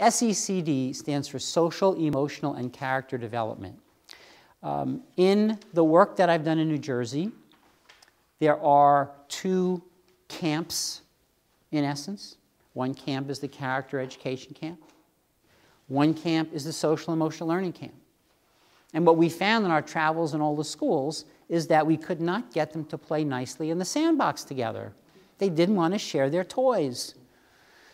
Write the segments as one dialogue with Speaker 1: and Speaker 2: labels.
Speaker 1: SECD stands for Social, Emotional, and Character Development. In the work that I've done in New Jersey, there are two camps, in essence. One camp is the character education camp. One camp is the social emotional learning camp. And what we found in our travels in all the schools is that we could not get them to play nicely in the sandbox together. They didn't want to share their toys.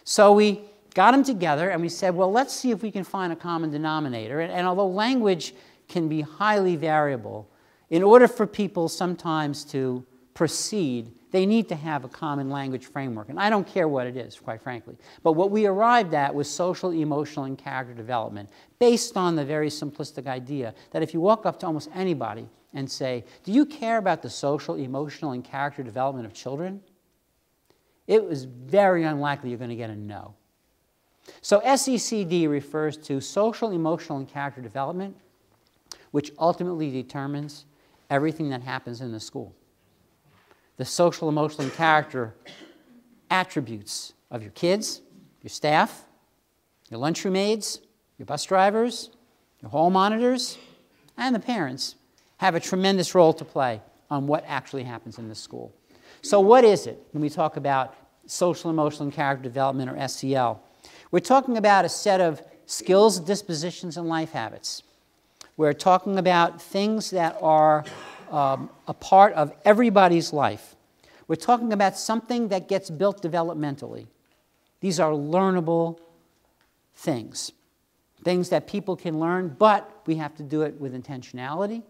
Speaker 1: So we got them together and we said, well, let's see if we can find a common denominator. And although language can be highly variable, in order for people sometimes to proceed, they need to have a common language framework. And I don't care what it is, quite frankly. But what we arrived at was social, emotional, and character development, based on the very simplistic idea that if you walk up to almost anybody and say, do you care about the social, emotional, and character development of children? It was very unlikely you're going to get a no. So SECD refers to social, emotional, and character development, which ultimately determines everything that happens in the school. The social, emotional, and character attributes of your kids, your staff, your lunchroom aides, your bus drivers, your hall monitors, and the parents have a tremendous role to play on what actually happens in the school. So what is it when we talk about social, emotional, and character development, or SEL? We're talking about a set of skills, dispositions, and life habits. We're talking about things that are a part of everybody's life. We're talking about something that gets built developmentally. These are learnable things, things that people can learn, but we have to do it with intentionality,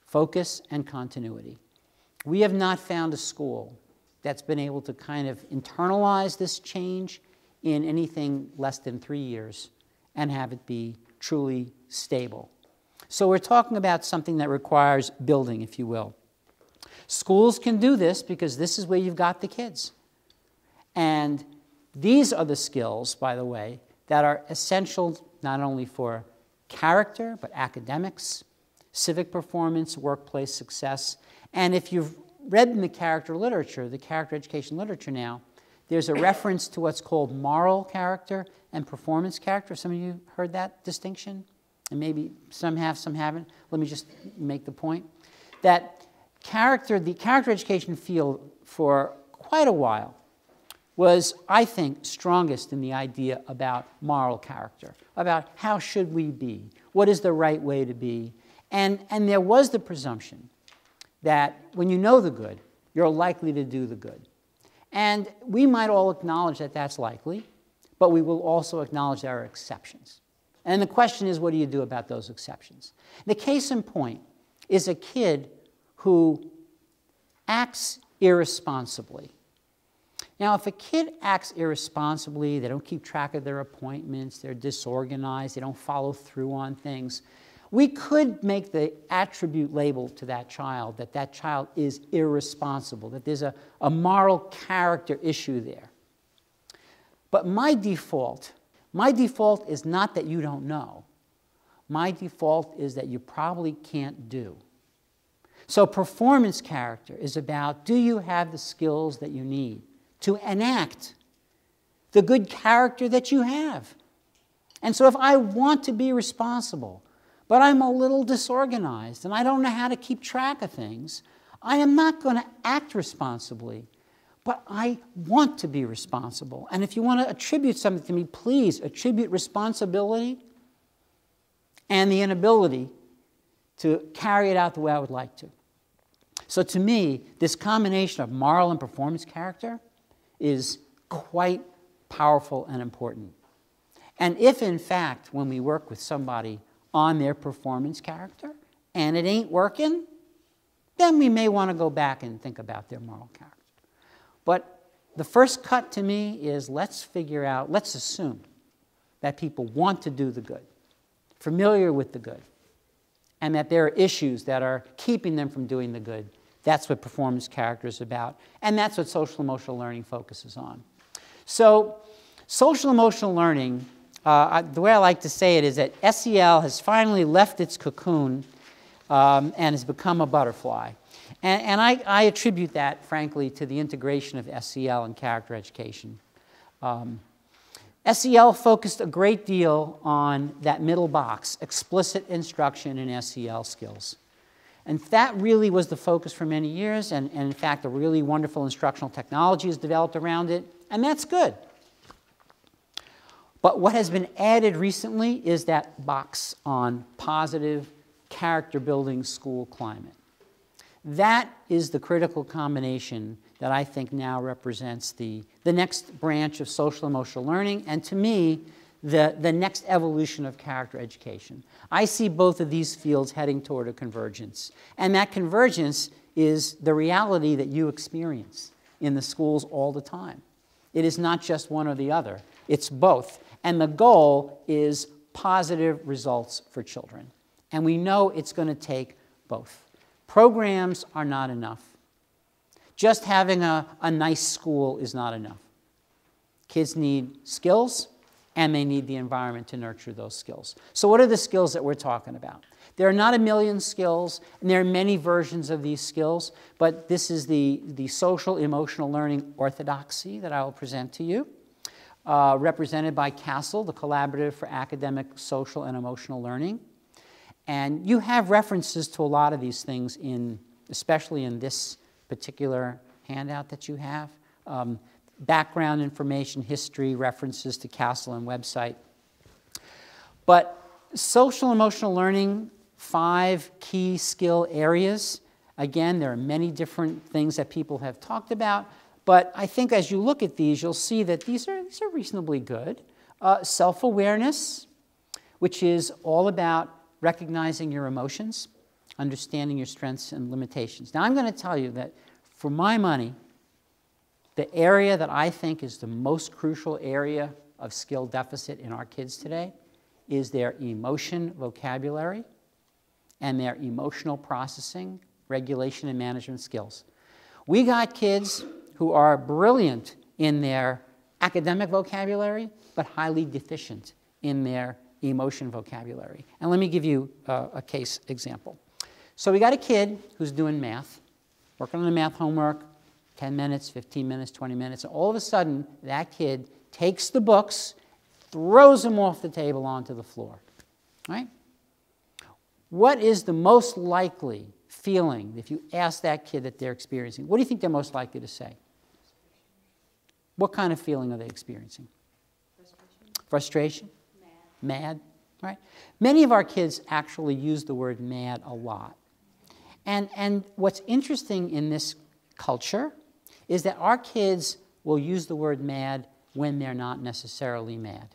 Speaker 1: focus, and continuity. We have not found a school that's been able to kind of internalize this change in anything less than 3 years and have it be truly stable. So we're talking about something that requires building, if you will. Schools can do this because this is where you've got the kids. And these are the skills, by the way, that are essential not only for character, but academics, civic performance, workplace success. And if you've read in the character literature, the character education literature now, there's a reference to what's called moral character and performance character. Some of you heard that distinction? And maybe some have, some haven't. Let me just make the point that the character education field for quite a while was, I think, strongest in the idea about moral character, about how should we be, what is the right way to be. And there was the presumption that when you know the good, you're likely to do the good. And we might all acknowledge that that's likely, but we will also acknowledge there are exceptions. And the question is, what do you do about those exceptions? The case in point is a kid who acts irresponsibly. Now, if a kid acts irresponsibly, they don't keep track of their appointments, they're disorganized, they don't follow through on things, we could make the attribute label to that child that that child is irresponsible, that there's a moral character issue there. But my default is not that you don't know. My default is that you probably can't do. So performance character is about, do you have the skills that you need to enact the good character that you have? And so if I want to be responsible, but I'm a little disorganized and I don't know how to keep track of things, I am not going to act responsibly, but I want to be responsible. And if you want to attribute something to me, please attribute responsibility and the inability to carry it out the way I would like to. So to me, this combination of moral and performance character is quite powerful and important. And if, in fact, when we work with somebody on their performance character and it ain't working, then we may want to go back and think about their moral character. But the first cut to me is let's assume that people want to do the good, familiar with the good, and that there are issues that are keeping them from doing the good. That's what performance character is about, and that's what social emotional learning focuses on. So social emotional learning, the way I like to say it is that SEL has finally left its cocoon and has become a butterfly. And I attribute that, frankly, to the integration of SEL and character education. SEL focused a great deal on that middle box, explicit instruction in SEL skills. And that really was the focus for many years, and in fact, a really wonderful instructional technology is developed around it, and that's good. But what has been added recently is that box on positive character-building school climate. That is the critical combination that I think now represents the next branch of social emotional learning, and to me, the next evolution of character education. I see both of these fields heading toward a convergence. And that convergence is the reality that you experience in the schools all the time. It is not just one or the other, it's both. And the goal is positive results for children. And we know it's going to take both. Programs are not enough. Just having a nice school is not enough. Kids need skills, and they need the environment to nurture those skills. So what are the skills that we're talking about? There are not a million skills, and there are many versions of these skills, but this is the social emotional learning orthodoxy that I will present to you, represented by CASEL, the Collaborative for Academic, Social, and Emotional Learning. And you have references to a lot of these things, especially in this particular handout that you have. Background information, history, references to CASEL and website. But social emotional learning, 5 key skill areas. Again, there are many different things that people have talked about, but I think as you look at these, you'll see that these are reasonably good. Self-awareness, which is all about recognizing your emotions, understanding your strengths and limitations. Now, I'm going to tell you that for my money, the area that I think is the most crucial area of skill deficit in our kids today is their emotion vocabulary and their emotional processing, regulation, and management skills. We got kids who are brilliant in their academic vocabulary, but highly deficient in their emotion vocabulary. And let me give you a case example. So we got a kid who's doing math, working on the math homework, 10 minutes, 15 minutes, 20 minutes, and all of a sudden, that kid takes the books, throws them off the table onto the floor, right? What is the most likely feeling if you ask that kid that they're experiencing? What do you think they're most likely to say? What kind of feeling are they experiencing? Frustration. Frustration? Mad, right? Many of our kids actually use the word mad a lot. And what's interesting in this culture is that our kids will use the word mad when they're not necessarily mad,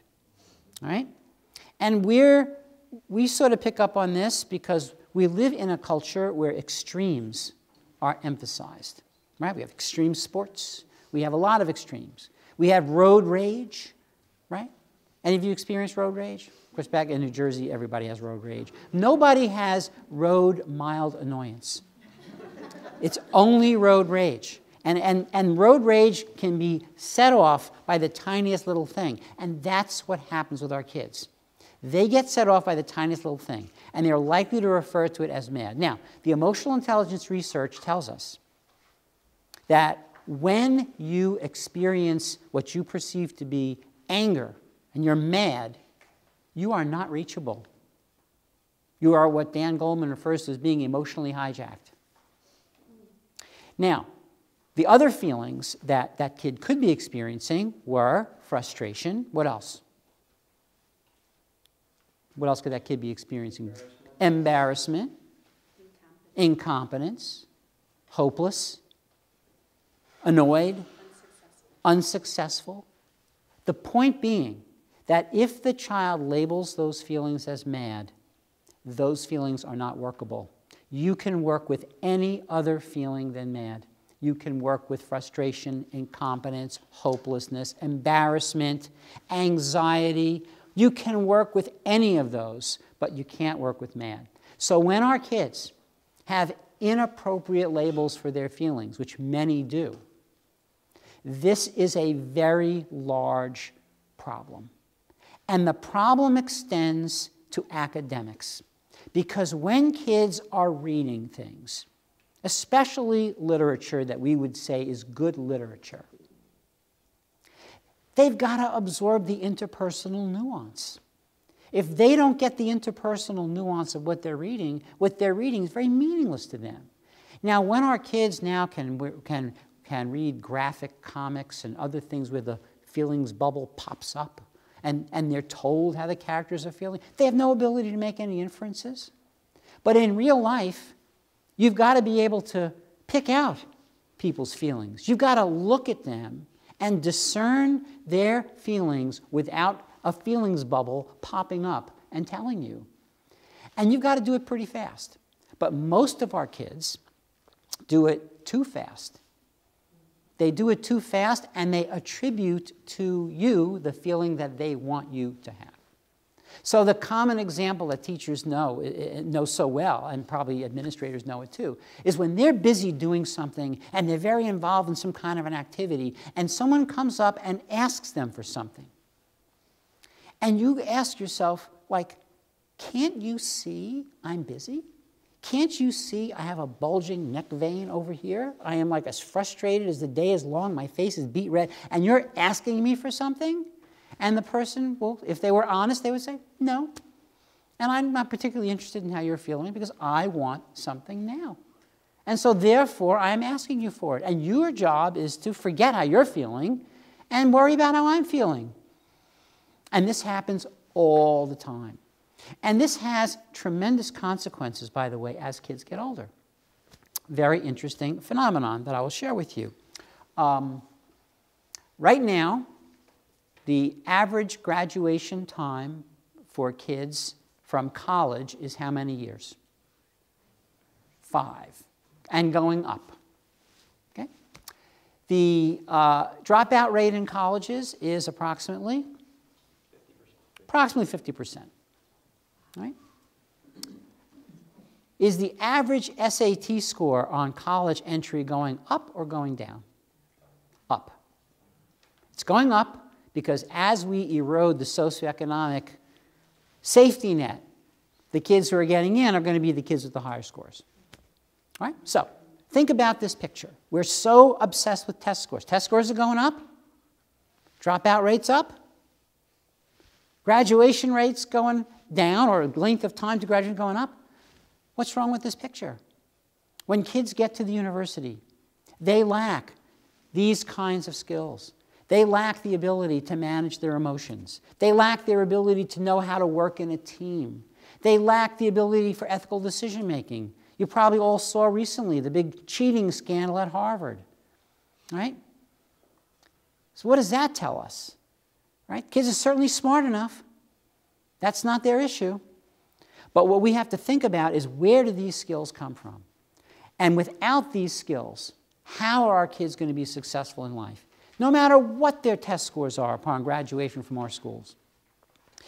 Speaker 1: right? And we sort of pick up on this because we live in a culture where extremes are emphasized, right? We have extreme sports. We have a lot of extremes. We have road rage, right? Any of you experienced road rage? Of course, back in New Jersey, everybody has road rage. Nobody has road mild annoyance. It's only road rage. And road rage can be set off by the tiniest little thing. And that's what happens with our kids. They get set off by the tiniest little thing, and they're likely to refer to it as mad. Now, the emotional intelligence research tells us that when you experience what you perceive to be anger, and you're mad, you are not reachable. You are what Dan Goleman refers to as being emotionally hijacked. Now, the other feelings that that kid could be experiencing were frustration. What else? What else could that kid be experiencing? Embarrassment. Incompetence. Hopeless. Annoyed. Unsuccessful. The point being that if the child labels those feelings as mad, those feelings are not workable. You can work with any other feeling than mad. You can work with frustration, incompetence, hopelessness, embarrassment, anxiety. You can work with any of those, but you can't work with mad. So when our kids have inappropriate labels for their feelings, which many do, this is a very large problem. And the problem extends to academics. Because when kids are reading things, especially literature that we would say is good literature, They've got to absorb the interpersonal nuance. If they don't get the interpersonal nuance of what they're reading is very meaningless to them. Now, when our kids now can read graphic comics and other things where the feelings bubble pops up, and they're told how the characters are feeling, they have no ability to make any inferences. But in real life, you've got to be able to pick out people's feelings. You've got to look at them and discern their feelings without a feelings bubble popping up and telling you. And you've got to do it pretty fast. But most of our kids do it too fast. They do it too fast, and they attribute to you the feeling that they want you to have. So the common example that teachers know so well, and probably administrators know it too, is when they're busy doing something and they're very involved in some kind of an activity, and someone comes up and asks them for something. And you ask yourself, like, can't you see I'm busy? Can't you see I have a bulging neck vein over here? I am like as frustrated as the day is long. My face is beet red. And you're asking me for something? And the person, well, if they were honest, they would say, no. And I'm not particularly interested in how you're feeling because I want something now. And so therefore, I'm asking you for it. And your job is to forget how you're feeling and worry about how I'm feeling. And this happens all the time. And this has tremendous consequences, by the way, as kids get older. Very interesting phenomenon that I will share with you. Right now, the average graduation time for kids from college is how many years? 5, and going up. Okay? The dropout rate in colleges is approximately 50%. Right? Is the average SAT score on college entry going up or going down? Up. It's going up because as we erode the socioeconomic safety net, the kids who are getting in are going to be the kids with the higher scores. All right? So think about this picture. We're so obsessed with test scores. Test scores are going up. Dropout rates up. Graduation rates going down, or length of time to graduate going up. What's wrong with this picture? When kids get to the university, they lack these kinds of skills. They lack the ability to manage their emotions. They lack their ability to know how to work in a team. They lack the ability for ethical decision making. You probably all saw recently the big cheating scandal at Harvard, right? So what does that tell us? Right? Kids are certainly smart enough. That's not their issue. But what we have to think about is, where do these skills come from? And without these skills, how are our kids going to be successful in life? No matter what their test scores are upon graduation from our schools.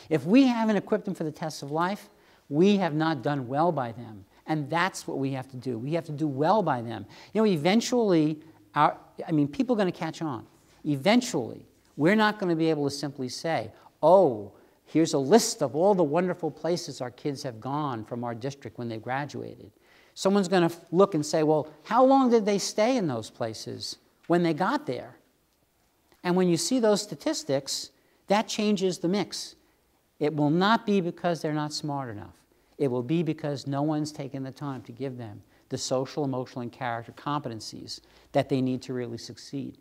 Speaker 1: If we haven't equipped them for the tests of life, we have not done well by them. And that's what we have to do. We have to do well by them. You know, eventually, people are going to catch on. Eventually, we're not going to be able to simply say, oh, here's a list of all the wonderful places our kids have gone from our district when they graduated. Someone's going to look and say, well, how long did they stay in those places when they got there? And when you see those statistics, that changes the mix. It will not be because they're not smart enough. It will be because no one's taken the time to give them the social, emotional, and character competencies that they need to really succeed.